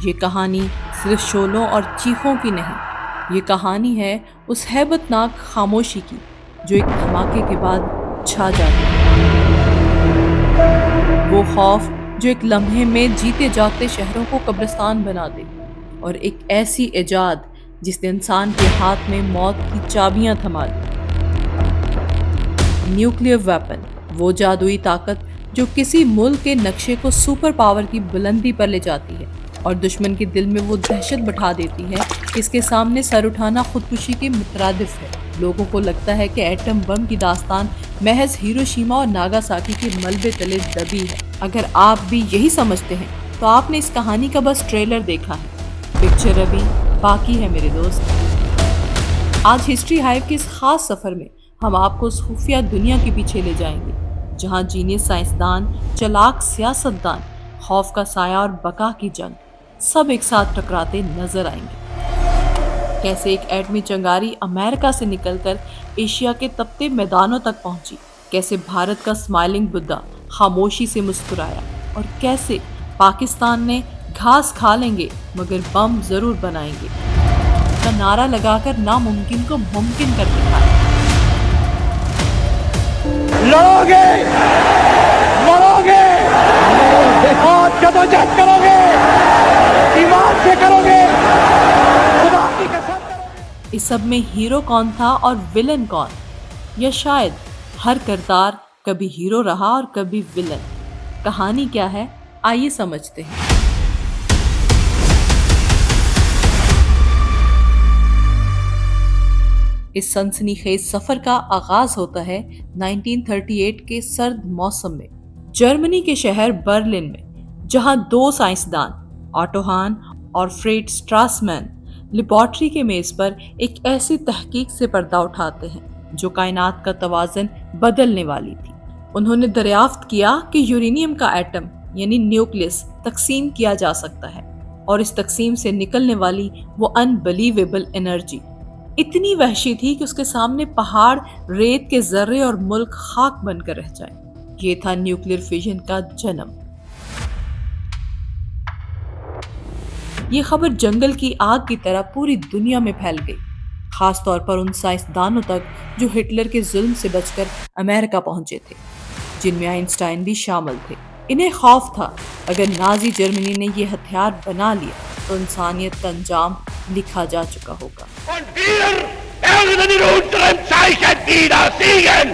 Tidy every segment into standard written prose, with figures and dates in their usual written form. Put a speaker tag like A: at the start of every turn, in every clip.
A: یہ کہانی صرف شعلوں اور چیخوں کی نہیں، یہ کہانی ہے اس ہیبت ناک خاموشی کی جو ایک دھماکے کے بعد چھا جاتی ہے۔ وہ خوف جو ایک لمحے میں جیتے جاگتے شہروں کو قبرستان بنا دے، اور ایک ایسی ایجاد جس نے انسان کے ہاتھ میں موت کی چابیاں تھما دی۔ نیوکلیئر ویپن، وہ جادوئی طاقت جو کسی ملک کے نقشے کو سپر پاور کی بلندی پر لے جاتی ہے اور دشمن کے دل میں وہ دہشت بٹھا دیتی ہے کہ اس کے سامنے سر اٹھانا خودکشی کے مترادف ہے۔ لوگوں کو لگتا ہے کہ ایٹم بم کی داستان محض ہیروشیما اور ناگاساکی کے ملبے تلے دبی ہے۔ اگر آپ بھی یہی سمجھتے ہیں تو آپ نے اس کہانی کا بس ٹریلر دیکھا ہے، پکچر ابھی باقی ہے میرے دوست۔ آج ہسٹری ہائیو کے اس خاص سفر میں ہم آپ کو اس خفیہ دنیا کے پیچھے لے جائیں گے جہاں جینیس سائنسدان، چلاک سیاستدان، خوف کا سایہ اور بقا کی جنگ سب ایک ساتھ ٹکراتے نظر آئیں گے۔ کیسے ایک ایٹمی چنگاری امریکہ سے نکل کر ایشیا کے تپتے میدانوں تک پہنچی، کیسے بھارت کا اسمائلنگ بدھا خاموشی سے مسکرایا، اور کیسے پاکستان نے گھاس کھا لیں گے مگر بم ضرور بنائیں گے کا نعرہ لگا کر ناممکن کو ممکن کر دکھایا۔
B: لڑو گے، مرو گے اور جدوجہد کرو گے، ایمان سے کرو گے، خدا کی قسم کرو گے۔
A: اس سب میں ہیرو کون تھا اور ویلن کون، یا شاید ہر کردار کبھی ہیرو رہا اور کبھی ویلن؟ کہانی کیا ہے، آئیے سمجھتے ہیں۔ اس سنسنی خیز سفر کا آغاز ہوتا ہے 1938 کے سرد موسم میں جرمنی کے شہر برلن میں، جہاں دو سائنسدان آٹو ہان اور فریڈ سٹراسمین لیبارٹری کے میز پر ایک ایسی تحقیق سے پردہ اٹھاتے ہیں جو کائنات کا توازن بدلنے والی تھی۔ انہوں نے دریافت کیا کہ یورینیم کا ایٹم یعنی نیوکلیس تقسیم کیا جا سکتا ہے، اور اس تقسیم سے نکلنے والی وہ انبلیویبل انرجی اتنی وحشی تھی کہ اس کے سامنے پہاڑ ریت کے ذرے اور ملک خاک بن کر رہ جائیں۔ یہ تھا نیوکلیئر فیژن کا جنم۔ یہ خبر جنگل کی آگ کی طرح پوری دنیا میں پھیل گئی، خاص طور پر ان سائنسدانوں تک جو ہٹلر کے ظلم سے بچ کر امریکہ پہنچے تھے، جن میں آئنسٹائن بھی شامل تھے۔ انہیں خوف تھا اگر نازی جرمنی نے یہ ہتھیار بنا لیا تو انسانیت کا انجام لکھا جا چکا ہوگا۔
B: Und wir werden in unserem Zeichen wiedersehen!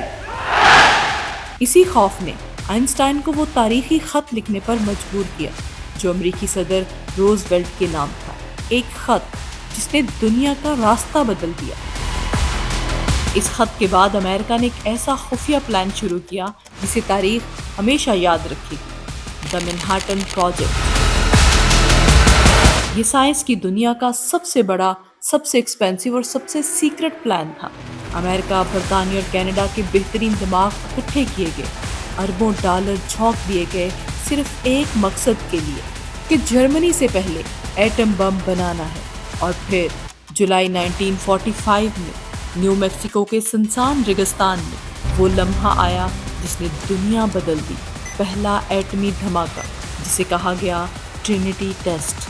A: اسی خوف نے آئنسٹائن کو وہ تاریخی خط لکھنے پر مجبور کیا جو امریکی صدر روز ویلٹ کے نام تھا، ایک خط جس نے دنیا کا راستہ بدل دیا۔ اس خط کے بعد امریکہ نے ایک ایسا خفیہ پلان شروع کیا جسے تاریخ ہمیشہ یاد رکھے گی، دی مینہٹن پروجیکٹ۔ یہ سائنس کی دنیا کا سب سے بڑا، سب سے ایکسپینسو اور سب سے سیکرٹ پلان تھا۔ امریکہ، برطانیہ اور کینیڈا کے بہترین دماغ اکٹھے کیے گئے، اربوں ڈالر جھونک دیے گئے صرف ایک مقصد کے لیے کہ جرمنی سے پہلے ایٹم بم بنانا ہے۔ اور پھر جولائی 1945 میں نیو میکسیکو کے سنسان ریگستان میں وہ لمحہ آیا جس نے دنیا بدل دی، پہلا ایٹمی دھماکہ جسے کہا گیا Trinity test.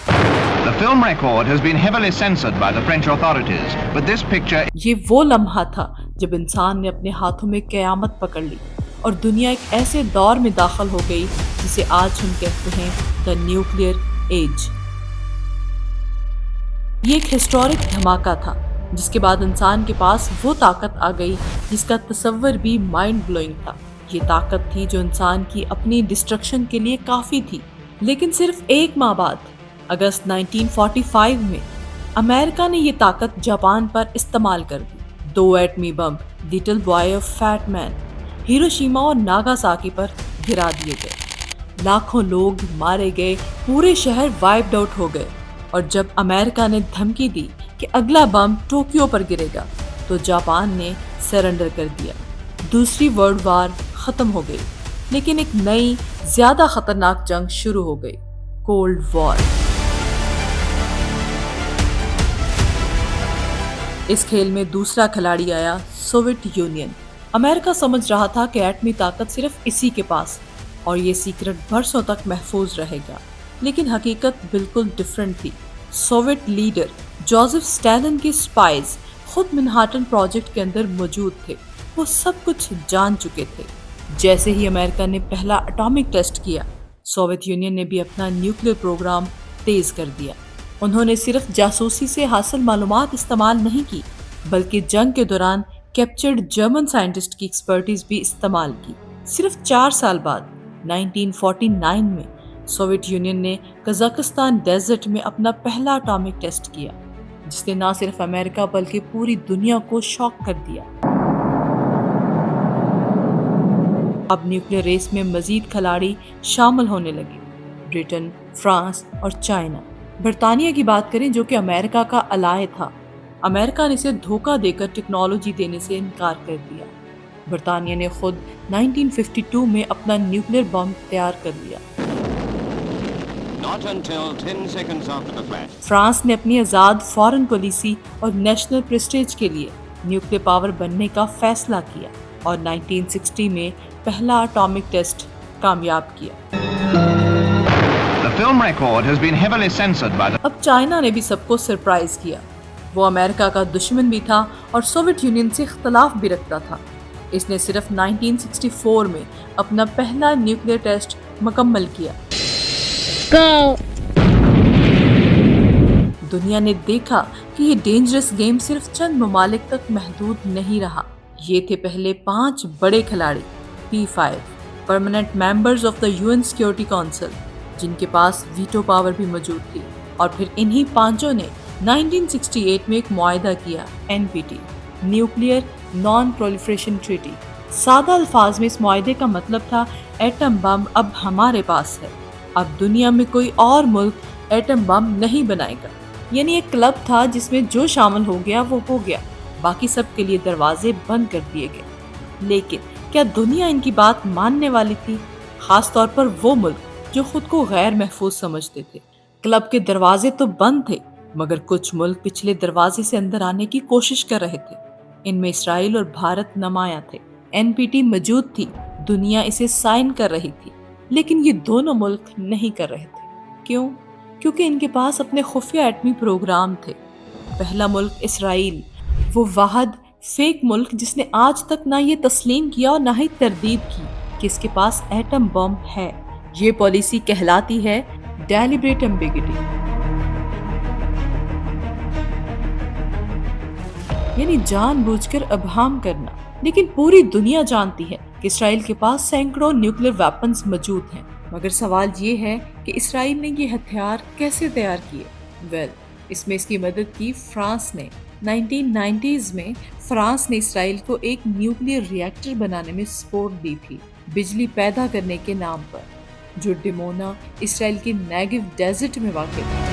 C: The film record has been heavily censored by the French authorities, but this picture
A: یہ وہ لمحہ تھا جب انسان نے اپنے ہاتھوں میں قیامت پکڑ لی اور دنیا ایک ایسے دور میں داخل ہو گئی جسے آج ہم کہتے ہیں دا نیوکلیئر ایج۔ یہ ایک ہسٹورک دھماکہ تھا جس کے بعد انسان کے پاس وہ طاقت آ گئی جس کا تصور بھی مائنڈ بلوئنگ تھا۔ یہ طاقت تھی جو انسان کی اپنی ڈسٹرکشن کے لیے کافی تھی، لیکن صرف ایک ماہ بعد اگست 1945 میں امریکہ نے یہ طاقت جاپان پر استعمال کر دی۔ دو ایٹمی بم لٹل بوائے اور فیٹ مین ہیروشیما اور ناگاساکی پر گرا دیے گئے، لاکھوں لوگ مارے گئے، پورے شہر وائپڈ آؤٹ ہو گئے۔ اور جب امریکہ نے دھمکی دی کہ اگلا بم ٹوکیو پر گرے گا تو جاپان نے سرنڈر کر دیا۔ دوسری ورلڈ وار ختم ہو گئی، لیکن ایک نئی زیادہ خطرناک جنگ شروع ہو گئی، کولڈ وار۔ اس کھیل میں دوسرا کھلاڑی آیا، سوویت یونین۔ امریکہ سمجھ رہا تھا کہ ایٹمی طاقت صرف اسی کے پاس اور یہ سیکرٹ برسوں تک محفوظ رہے گا، لیکن حقیقت بالکل ڈیفرنٹ تھی۔ سوویت لیڈر جوزف اسٹالن کے اسپائز خود منہاٹن پروجیکٹ کے اندر موجود تھے، وہ سب کچھ جان چکے تھے۔ جیسے ہی امریکہ نے پہلا اٹامک ٹیسٹ کیا، سوویت یونین نے بھی اپنا نیوکلیر پروگرام تیز کر دیا۔ انہوں نے صرف جاسوسی سے حاصل معلومات استعمال نہیں کی، بلکہ جنگ کے دوران کیپچرڈ جرمن سائنٹسٹ کی ایکسپرٹیز بھی استعمال کی۔ صرف 4 سال بعد 1949 میں سوویت یونین نے قزاقستان ڈیزرٹ میں اپنا پہلا اٹامک ٹیسٹ کیا، جس نے نہ صرف امریکہ بلکہ پوری دنیا کو شاک کر دیا۔ اب نیوکلیر ریس میں مزید کھلاڑی شامل ہونے لگے، برٹن، فرانس اور چائنا۔ برطانیہ کی بات کریں جو کہ امریکہ کا الائے تھا، امریکہ نے اسے دھوکہ دے کر ٹیکنالوجی دینے سے انکار کر دیا۔ برطانیہ نے خود 1952 میں اپنا نیوکلیر بم تیار کر لیا۔ فرانس نے اپنی آزاد فارن پالیسی اور نیشنل پریسٹیج کے لیے نیوکلیر پاور بننے کا فیصلہ کیا اور 1960 میں پہلا اٹامک ٹیسٹ کامیاب کیا۔
C: The film record has been heavily censored by the
A: اب چائنا نے بھی سب کو سرپرائز کیا۔ وہ امریکہ کا دشمن بھی تھا اور سوویت یونین سے اختلاف بھی رکھتا تھا۔ اس نے صرف 1964 میں اپنا پہلا نیوکلیر ٹیسٹ مکمل کیا۔ دنیا نے دیکھا کہ یہ ڈینجرس گیم صرف چند ممالک تک محدود نہیں رہا۔ یہ تھے پہلے 5 بڑے کھلاڑی، P5 permanent members of the UN security council, جن کے پاس ویٹو پاور بھی موجود تھی، اور پھر انہی 5 نے 1968 میں ایک معاہدہ کیا، NPT nuclear non proliferation treaty. سادہ الفاظ میں اس معاہدے کا مطلب تھا ایٹم بم اب ہمارے پاس ہے، اب دنیا میں کوئی اور ملک ایٹم بم نہیں بنائے گا۔ یعنی ایک کلب تھا جس میں جو شامل ہو گیا وہ ہو گیا، باقی سب کے لیے دروازے بند کر دیے گئے۔ لیکن کیا دنیا ان کی بات ماننے والی تھی؟ خاص طور پر وہ ملک جو خود کو غیر محفوظ سمجھتے تھے۔ کلب کے دروازے تو بند تھے، مگر کچھ ملک پچھلے دروازے سے اندر آنے کی کوشش کر رہے تھے۔ ان میں اسرائیل اور بھارت نمایاں تھے۔ NPT موجود تھی، دنیا اسے سائن کر رہی تھی، لیکن یہ دونوں ملک نہیں کر رہے تھے۔ کیوں؟ کیونکہ ان کے پاس اپنے خفیہ ایٹمی پروگرام تھے۔ پہلا ملک اسرائیل، وہ واحد فیک ملک جس نے آج تک نہ یہ تسلیم کیا اور نہ ہی تردید کی کہ اس کے پاس ایٹم بم ہے۔ یہ پالیسی کہلاتی ہے ڈیلیبریٹ ایمبیگوٹی، یعنی جان بوجھ کر ابہام کرنا۔ لیکن پوری دنیا جانتی ہے کہ اسرائیل کے پاس سینکڑوں نیوکلیر ویپنز موجود ہیں، مگر سوال یہ ہے کہ اسرائیل نے یہ ہتھیار کیسے تیار کیے؟ اس میں اس کی مدد کی فرانس نے۔ 1990s میں فرانس نے اسرائیل کو ایک نیوکلیر ری ایکٹر بنانے میں سپورٹ دی تھی، بجلی پیدا کرنے کے نام پر، جو ڈیمونا اسرائیل کے نیگیو ڈیزرٹ میں واقع تھا۔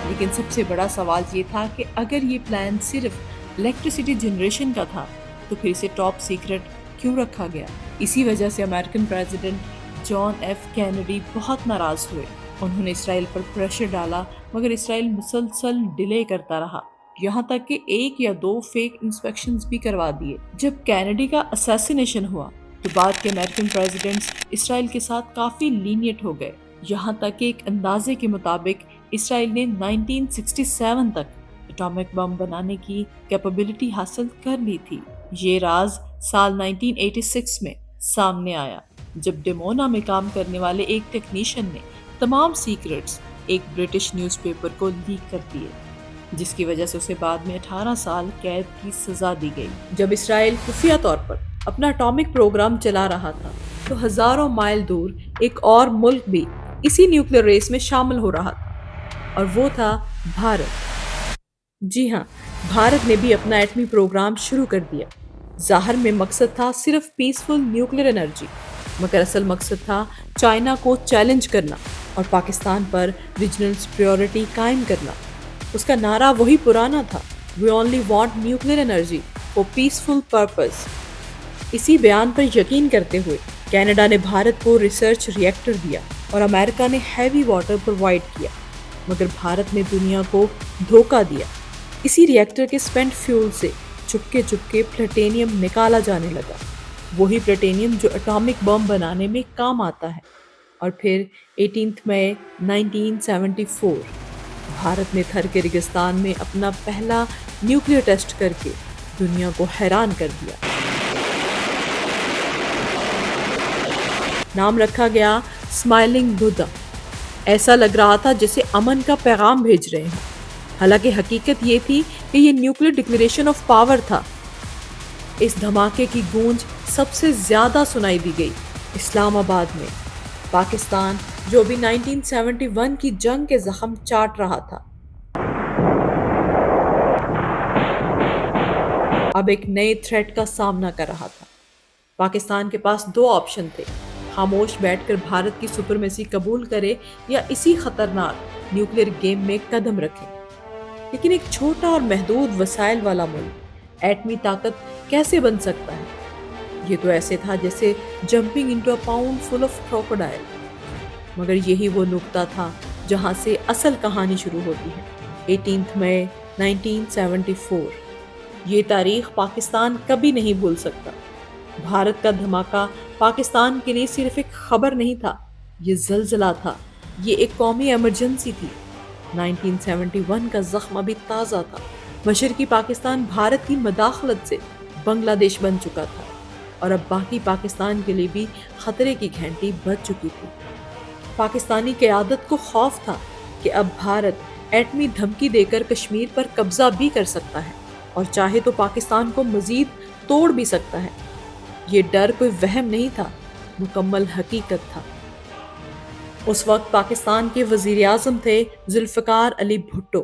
A: لیکن سب سے بڑا سوال یہ تھا کہ اگر یہ پلان صرف الیکٹریسٹی جنریشن کا تھا تو پھر اسے ٹاپ سیکرٹ کیوں رکھا گیا؟ اسی وجہ سے American president John F Kennedy بہت ناراض ہوئے۔ انہوں نے اسرائیل پر پریشر ڈالا، مگر اسرائیل مسلسل ڈیلے کرتا رہا، یہاں تک کہ 1 یا 2 فیک انسپیکشنز بھی کروا دیے۔ جب کینیڈی کا اسیسینیشن ہوا تو بعد کے امریکن پریزیڈنٹس اسرائیل کے ساتھ کافی لینیٹ ہو گئے، یہاں تک کہ ایک اندازے کے مطابق اسرائیل نے 1967 تک اٹامک بم بنانے کی کیپیبلٹی حاصل کر لی تھی۔ یہ راز سال 1986 میں سامنے آیا جب ڈیمونا میں کام کرنے والے ایک ٹیکنیشین نے تمام سیکرٹس ایک برٹش نیوز پیپر کو لیک کر دیے، جس کی وجہ سے اسے بعد میں 18 سال قید کی سزا دی گئی۔ جب اسرائیل خفیہ طور پر اپنا اٹامک پروگرام چلا رہا تھا تو ہزاروں مائل دور ایک اور ملک بھی اسی نیوکلیر ریس میں شامل ہو رہا تھا، اور وہ تھا بھارت۔ جی ہاں، بھارت نے بھی اپنا ایٹمی پروگرام شروع کر دیا۔ ظاہر میں مقصد تھا صرف پیسفل نیوکلیر انرجی، مگر اصل مقصد تھا چائنا کو چیلنج کرنا اور پاکستان پر ریجنل سپیریورٹی قائم کرنا۔ اس کا نعرہ وہی پرانا تھا، "We only want nuclear energy for peaceful purpose"۔ اسی بیان پر یقین کرتے ہوئے کینیڈا نے بھارت کو ریسرچ ری ایکٹر دیا اور امریکہ نے ہیوی واٹر پرووائڈ کیا، مگر بھارت نے دنیا کو دھوکہ دیا۔ اسی ری ایکٹر کے اسپینٹ فیول سے چپکے چپکے پلٹینیم نکالا جانے لگا، وہی پلٹینیم جو اٹامک بم بنانے میں کام آتا ہے۔ اور پھر 18 مئی 1974 بھارت نے تھر کے ریگستان میں اپنا پہلا نیوکلیئر ٹیسٹ کر کے دنیا کو حیران کر دیا۔ نام رکھا گیا اسمائلنگ بدھا۔ ایسا لگ رہا تھا جیسے امن کا پیغام بھیج رہے ہیں، حالانکہ حقیقت یہ تھی کہ یہ نیوکلیئر ڈکلیریشن آف پاور تھا۔ اس دھماکے کی گونج سب سے زیادہ سنائی دی گئی اسلام آباد میں۔ پاکستان جو بھی 1971 کی جنگ کے زخم چاٹ رہا تھا، اب ایک نئے تھریٹ کا سامنا کر رہا تھا۔ پاکستان کے پاس دو آپشن تھے: خاموش بیٹھ کر بھارت کی سپرمیسی قبول کرے یا اسی خطرناک نیوکلیئر گیم میں قدم رکھے۔ لیکن ایک چھوٹا اور محدود وسائل والا ملک ایٹمی طاقت کیسے بن سکتا ہے؟ یہ تو ایسے تھا جیسے jumping into a pond full of crocodile. مگر یہی وہ نقطہ تھا جہاں سے اصل کہانی شروع ہوتی ہے۔ 18 مئی 1974 یہ تاریخ پاکستان کبھی نہیں بھول سکتا۔ بھارت کا دھماکہ پاکستان کے لیے صرف ایک خبر نہیں تھا، یہ زلزلہ تھا، یہ ایک قومی ایمرجنسی تھی۔ 1971 کا زخم ابھی تازہ تھا۔ مشرقی پاکستان بھارت کی مداخلت سے بنگلہ دیش بن چکا تھا، اور اب باقی پاکستان کے لیے بھی خطرے کی گھنٹی بج چکی تھی۔ پاکستانی قیادت کو خوف تھا کہ اب بھارت ایٹمی دھمکی دے کر کشمیر پر قبضہ بھی کر سکتا ہے، اور چاہے تو پاکستان کو مزید توڑ بھی سکتا ہے۔ یہ ڈر کوئی وہم نہیں تھا، مکمل حقیقت تھا۔ اس وقت پاکستان کے وزیر اعظم تھے ذوالفقار علی بھٹو،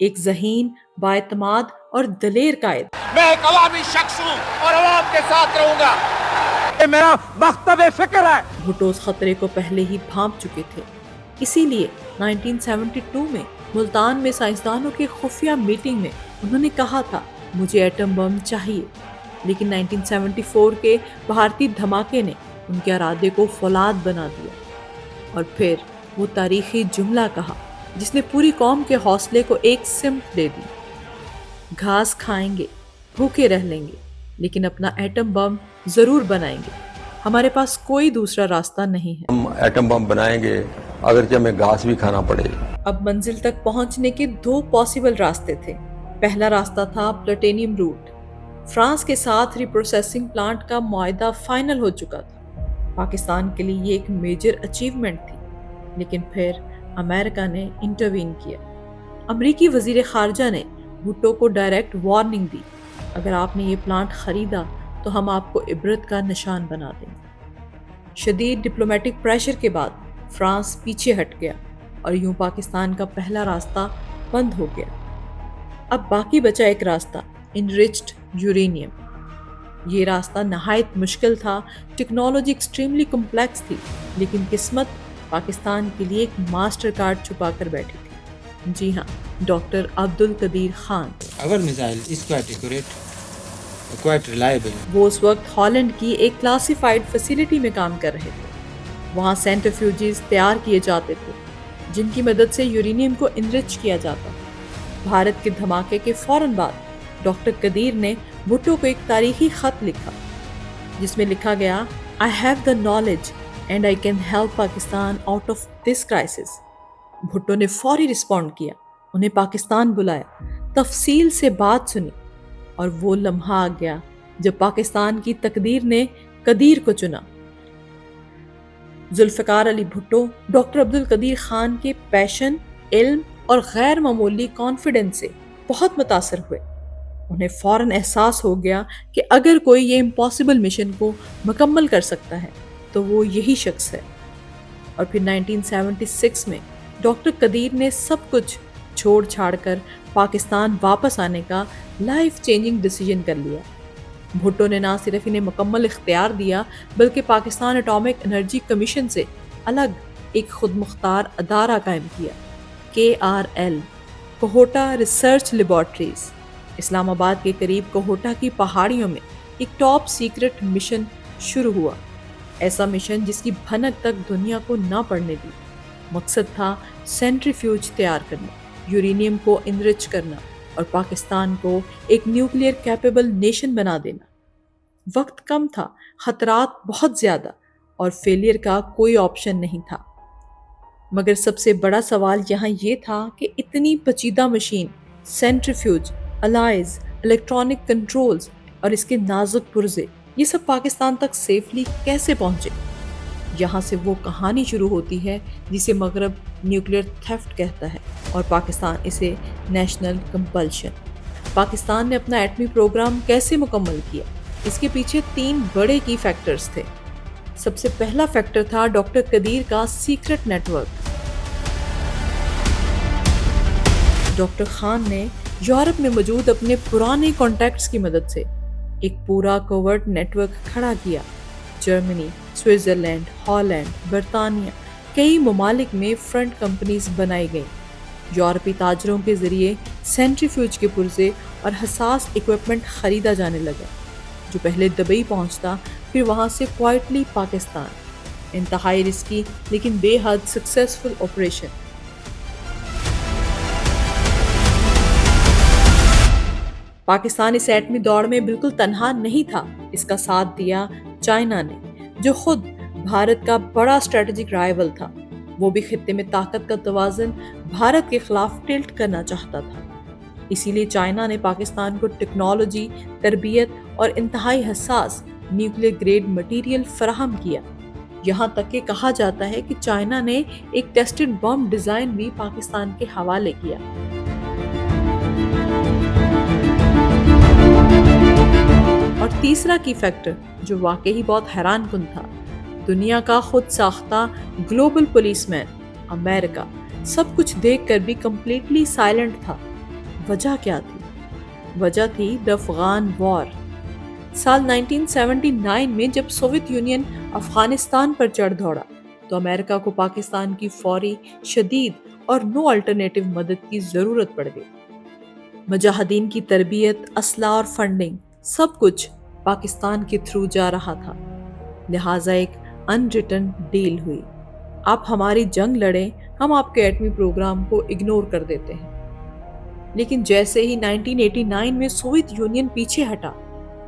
A: ایک ذہین، بااعتماد اور دلیر قائد۔
B: میں ایک عوامی شخص ہوں اور عوام کے ساتھ رہوں گا، یہ میرا مکتب فکر ہے۔
A: بھٹو اس خطرے کو پہلے ہی بھانپ چکے تھے، اسی لیے 1972 میں ملتان میں سائنسدانوں کی خفیہ میٹنگ میں انہوں نے کہا تھا مجھے ایٹم بم چاہیے۔ لیکن 1974 کے بھارتی دھماکے نے ان کے ارادے کو فولاد بنا دیا، اور پھر وہ تاریخی جملہ کہا جس نے پوری قوم کے حوصلے کو ایک سمت دے دی: گھاس کھائیں گے، بھوکے رہ لیں گے، لیکن اپنا ایٹم بم ضرور بنائیں گے۔ ہمارے پاس کوئی دوسرا راستہ نہیں ہے۔
D: ہم ایٹم بم بنائیں گے اگرچہ ہمیں گھاس بھی کھانا پڑے۔
A: اب منزل تک پہنچنے کے دو پاسبل راستے تھے۔ پہلا راستہ تھا پلاٹینیم روٹ۔ فرانس کے ساتھ ری پروسیسنگ پلانٹ کا معاہدہ فائنل ہو چکا تھا۔ پاکستان کے لیے یہ ایک میجر اچیومنٹ تھی، لیکن پھر امریکہ نے انٹروین کیا۔ امریکی وزیر خارجہ نے بھٹو کو ڈائریکٹ وارننگ دی: اگر آپ نے یہ پلانٹ خریدا تو ہم آپ کو عبرت کا نشان بنا دیں گے۔ شدید ڈپلومیٹک پریشر کے بعد فرانس پیچھے ہٹ گیا، اور یوں پاکستان کا پہلا راستہ بند ہو گیا۔ اب باقی بچا ایک راستہ: انریچڈ یورینیم۔ یہ راستہ نہایت مشکل تھا، ٹیکنالوجی ایکسٹریملی کمپلیکس تھی، لیکن قسمت پاکستان کے لیے ایک ماسٹر کارڈ چھپا کر بیٹھی تھی۔ جی ہاں، doctor Abdul Qadeer Khan.
E: Our missile is quite accurate, quite reliable.
A: وہ اس وقت ہالینڈ کی ایک کلاسیفائڈ فیسیلٹی میں کام کر رہے تھے۔ وہاں سینٹریفیوجز تیار کیے جاتے تھے جن کی مدد سے یورینیم کو انرچ کیا جاتا۔ بھارت کے دھماکے کے فوراً بعد ڈاکٹر قدیر نے بھٹو کو ایک تاریخی خط لکھا جس میں لکھا گیا: I have the knowledge and I can help Pakistan out of this crisis. Bhutto نے فوری رسپونڈ کیا، انہیں پاکستان بلایا، تفصیل سے بات سنی، اور وہ لمحہ آ گیا جب پاکستان کی تقدیر نے قدیر کو چنا۔ ذوالفقار علی بھٹو ڈاکٹر عبدالقدیر خان کے پیشن، علم اور غیر معمولی کانفیڈنس سے بہت متاثر ہوئے۔ انہیں فوراً احساس ہو گیا کہ اگر کوئی یہ امپاسبل مشن کو مکمل کر سکتا ہے تو وہ یہی شخص ہے۔ اور پھر 1976 میں ڈاکٹر قدیر نے سب کچھ چھوڑ چھاڑ کر پاکستان واپس آنے کا لائف چینجنگ ڈیسیژن کر لیا۔ بھٹو نے نہ صرف انہیں مکمل اختیار دیا بلکہ پاکستان اٹامک انرجی کمیشن سے الگ ایک خود مختار ادارہ قائم کیا، KRL کوہوٹا ریسرچ لیبارٹریز۔ اسلام آباد کے قریب کوہوٹا کی پہاڑیوں میں ایک ٹاپ سیکرٹ مشن شروع ہوا، ایسا مشن جس کی بھنک تک دنیا کو نہ پڑنے دی۔ مقصد تھا سینٹریفیوج تیار کرنا، یورینیم کو انرچ کرنا اور پاکستان کو ایک نیوکلیئر کیپیبل نیشن بنا دینا۔ وقت کم تھا، خطرات بہت زیادہ، اور فیلئر کا کوئی آپشن نہیں تھا۔ مگر سب سے بڑا سوال یہاں یہ تھا کہ اتنی پیچیدہ machine, centrifuge, allies, electronic controls اور اس کے نازک پرزے، یہ سب پاکستان تک سیفلی کیسے پہنچے؟ یہاں سے وہ کہانی شروع ہوتی ہے جسے مغرب نیوکلیئر تھیفٹ کہتا ہے اور پاکستان اسے نیشنل کمپلشن۔ پاکستان نے اپنا ایٹمی پروگرام کیسے مکمل کیا؟ اس کے پیچھے 3 بڑے کی فیکٹرز تھے۔ سب سے پہلا فیکٹر تھا ڈاکٹر قدیر کا secret network. Doctor Khan نے یورپ میں موجود اپنے پرانے کانٹیکٹس کی مدد سے ایک پورا کوورٹ نیٹ ورک کھڑا کیا۔ جرمنی، سوئٹزرلینڈ، ہالینڈ، برطانیہ، کئی ممالک میں فرنٹ کمپنیز بنائی گئیں۔ یورپی تاجروں کے ذریعے سینٹریفیوج کے پرزے اور حساس اکوپمنٹ خریدا جانے لگا، جو پہلے دبئی پہنچتا، پھر وہاں سے کوائٹلی پاکستان۔ انتہائی رسکی لیکن بے حد سکسیسفل آپریشن۔ پاکستان اس ایٹمی دوڑ میں بالکل تنہا نہیں تھا، اس کا ساتھ دیا چائنا نے، جو خود بھارت کا بڑا اسٹریٹجک رائیول تھا۔ وہ بھی خطے میں طاقت کا توازن بھارت کے خلاف ٹلٹ کرنا چاہتا تھا۔ اسی لیے چائنا نے پاکستان کو ٹیکنالوجی، تربیت اور انتہائی حساس نیوکلیئر گریڈ مٹیریل فراہم کیا۔ یہاں تک کہ کہا جاتا ہے کہ چائنا نے ایک ٹیسٹڈ بم ڈیزائن بھی پاکستان کے حوالے کیا۔ اور تیسرا کی فیکٹر جو واقعی بہت حیران کن تھا، دنیا کا خود ساختہ گلوبل پولیس مین امریکہ سب کچھ دیکھ کر بھی کمپلیٹلی سائلنٹ تھا۔ وجہ کیا تھی؟ وجہ تھی دی افغان وار۔ سال 1979 میں جب سوویت یونین افغانستان پر چڑھ دوڑا تو امریکہ کو پاکستان کی فوری، شدید اور نو الٹرنیٹو مدد کی ضرورت پڑ گئی۔ مجاہدین کی تربیت، اسلحہ اور فنڈنگ سب کچھ پاکستان کے تھرو جا رہا تھا، لہٰذا ایک ان ریٹن ڈیل ہوئی۔ آپ ہماری جنگ لڑیں، ہم آپ کے ایٹمی پروگرام کو اگنور کر دیتے ہیں۔ لیکن جیسے ہی 1989 میں سوویت یونین پیچھے ہٹا،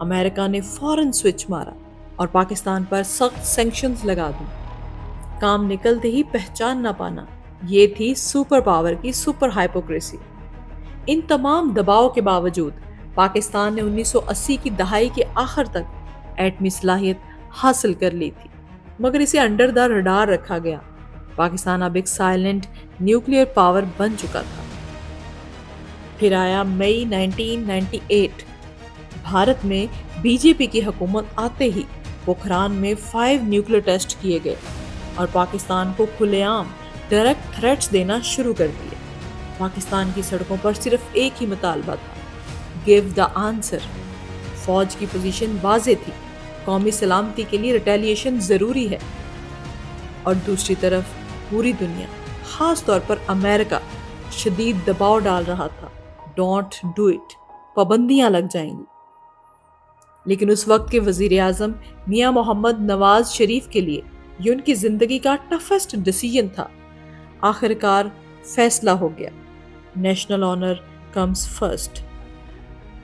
A: امریکہ نے فوراً سوئچ مارا اور پاکستان پر سخت سینکشنز لگا دی۔ کام نکلتے ہی پہچان نہ پانا، یہ تھی سپر پاور کی سپر ہائپوکریسی۔ ان تمام دباؤ کے باوجود پاکستان نے 1980 کی دہائی کے آخر تک ایٹمی صلاحیت حاصل کر لی تھی، مگر اسے انڈر دا رڈار رکھا گیا۔ پاکستان اب ایک سائلنٹ نیوکلیئر پاور بن چکا تھا۔ پھر آیا مئی 1998۔ بھارت میں بی جے پی کی حکومت آتے ہی پوکھران میں 5 نیوکلیئر ٹیسٹ کیے گئے اور پاکستان کو کھلے عام ڈائریکٹ تھریٹس دینا شروع کر دیے۔ پاکستان کی سڑکوں پر صرف ایک ہی مطالبہ تھا، گیو دا آنسر۔ فوج کی پوزیشن واضح تھی، قومی سلامتی کے لیے ریٹیلیشن ضروری ہے۔ اور دوسری طرف پوری دنیا، خاص طور پر امریکہ، شدید دباؤ ڈال رہا تھا، ڈونٹ ڈو اٹ، پابندیاں لگ جائیں گی۔ لیکن اس وقت کے وزیر اعظم میاں محمد نواز شریف کے لیے یہ ان کی زندگی کا ٹفسٹ ڈیسیژن تھا۔ آخرکار فیصلہ ہو گیا، نیشنل آنر کمز فرسٹ۔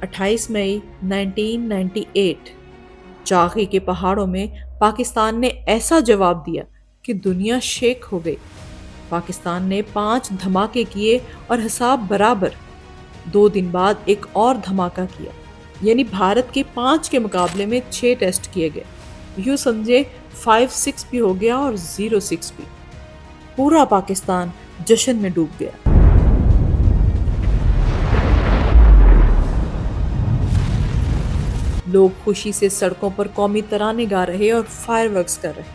A: 28 مئی 1998 چاغی کے پہاڑوں میں پاکستان نے ایسا جواب دیا کہ دنیا شیک ہو گئی۔ پاکستان نے 5 دھماکے کیے اور حساب برابر۔ 2 دن بعد ایک اور دھماکہ کیا، یعنی بھارت کے 5 کے مقابلے میں 6 ٹیسٹ کیے گئے۔ یوں سمجھے 5-6 بھی ہو گیا اور 0-6 بھی۔ پورا پاکستان جشن میں ڈوب گیا۔ لوگ خوشی سے سڑکوں پر قومی ترانے گا رہے اور فائر ورکس کر رہے۔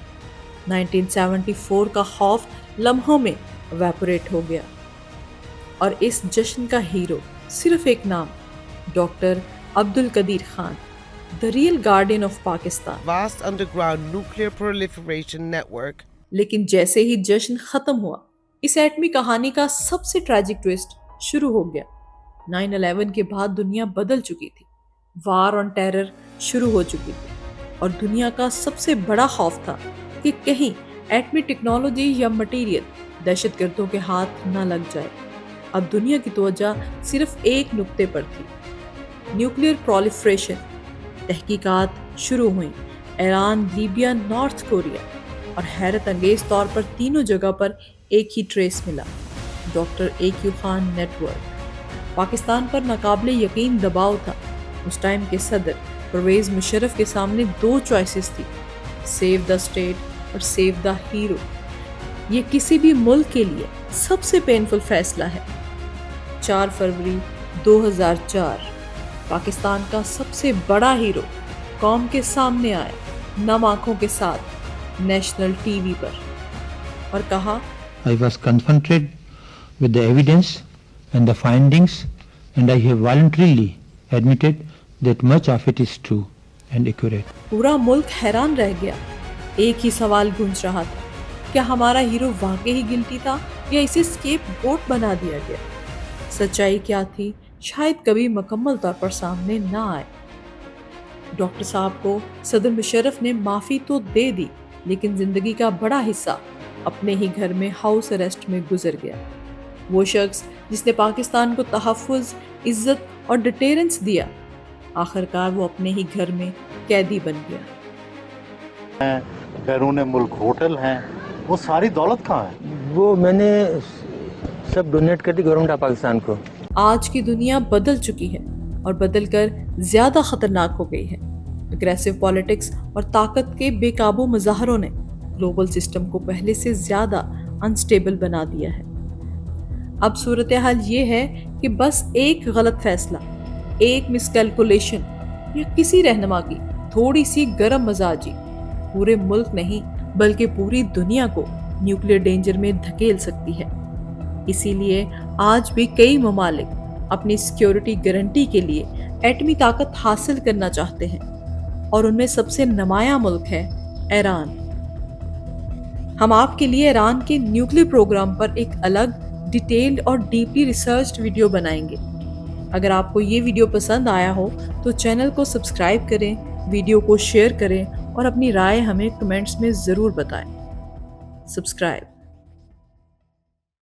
A: 1974 کا خوف لمحوں میں ایواپوریٹ ہو گیا اور اس جشن کا ہیرو صرف ایک نام، doctor Abdul Qadeer Khan, the real guardian of Pakistan.
F: Vast underground nuclear proliferation network.
A: لیکن جیسے ہی جشن ختم ہوا، اس ایٹمی کہانی کا سب سے ٹریجک ٹویسٹ شروع ہو گیا۔ 9/11 کے بعد دنیا بدل چکی تھی، وار آن ٹیرر شروع ہو چکی تھی، اور دنیا کا سب سے بڑا خوف تھا کہ کہیں ایٹمی ٹیکنالوجی یا مٹیریل دہشت گردوں کے ہاتھ نہ لگ جائے۔ اب دنیا کی توجہ صرف ایک نقطے پر تھی، نیوکلیئر پرولیفریشن۔ تحقیقات شروع ہوئیں، ایران، لیبیا، نارتھ کوریا، اور حیرت انگیز طور پر تینوں جگہ پر ایک ہی ٹریس ملا، doctor AQ Khan network. Pakistan پر ناقابل یقین دباؤ تھا۔ اس ٹائم کے صدر پرویز مشرف کے سامنے 2 چوائسز تھی، سیو دا اسٹیٹ اور سیو دا ہیرو۔ یہ کسی بھی ملک کے لیے سب سے پینفل فیصلہ ہے۔ 4 فروری 2004 پاکستان کا سب سے بڑا ہیرو قوم کے سامنے آیا، نم آنکھوں کے ساتھ نیشنل ٹی وی پر، اور کہا
G: I was confronted with the evidence and the findings, and I have voluntarily admitted that much of it is true and accurate.
A: پورا ملک حیران رہ گیا۔ ایک ہی سوال گونج رہا تھا، کیا ہمارا ہیرو واقعی ہی گلٹی تھا یا اسے اسکیپ گوٹ بنا دیا گیا؟ سچائی کیا تھی شاید کبھی مکمل طور پر سامنے نہ آئے۔ ڈاکٹر صاحب کو صدر مشرف نے معافی تو دے دی، لیکن زندگی کا بڑا حصہ اپنے ہی گھر میں ہاؤس اریسٹ میں گزر گیا۔ وہ شخص جس نے پاکستان کو تحفظ، عزت اور ڈیٹیرنس دیا، آخرکار وہ اپنے ہی گھر میں قیدی بن گیا۔
H: بیرون ملک ہوٹل ہیں، وہ ساری دولت کہاں ہے؟
D: وہ میں نے سب ڈونیٹ کر دی گورنمنٹ آف پاکستان کو۔
A: آج کی دنیا بدل چکی ہے اور بدل کر زیادہ خطرناک ہو گئی ہے۔ اگریسو پالیٹکس اور طاقت کے بے قابو مظاہروں نے گلوبل سسٹم کو پہلے سے زیادہ انسٹیبل بنا دیا ہے۔ اب صورتحال یہ ہے کہ بس ایک غلط فیصلہ، ایک مس کیلکولیشن یا کسی رہنما کی تھوڑی سی گرم مزاجی پورے ملک نہیں بلکہ پوری دنیا کو نیوکلیئر ڈینجر میں دھکیل سکتی ہے۔ اسی لیے آج بھی کئی ممالک اپنی سیکیورٹی گارنٹی کے لیے ایٹمی طاقت حاصل کرنا چاہتے ہیں، اور ان میں سب سے نمایاں ملک ہے ایران۔ ہم آپ کے لیے ایران کے نیوکلیئر پروگرام پر ایک الگ، ڈیٹیلڈ اور ڈیپلی ریسرچڈ ویڈیو بنائیں گے۔ اگر آپ کو یہ ویڈیو پسند آیا ہو تو چینل کو سبسکرائب کریں، ویڈیو کو شیئر کریں اور اپنی رائے ہمیں کمنٹس میں ضرور بتائیں۔ سبسکرائب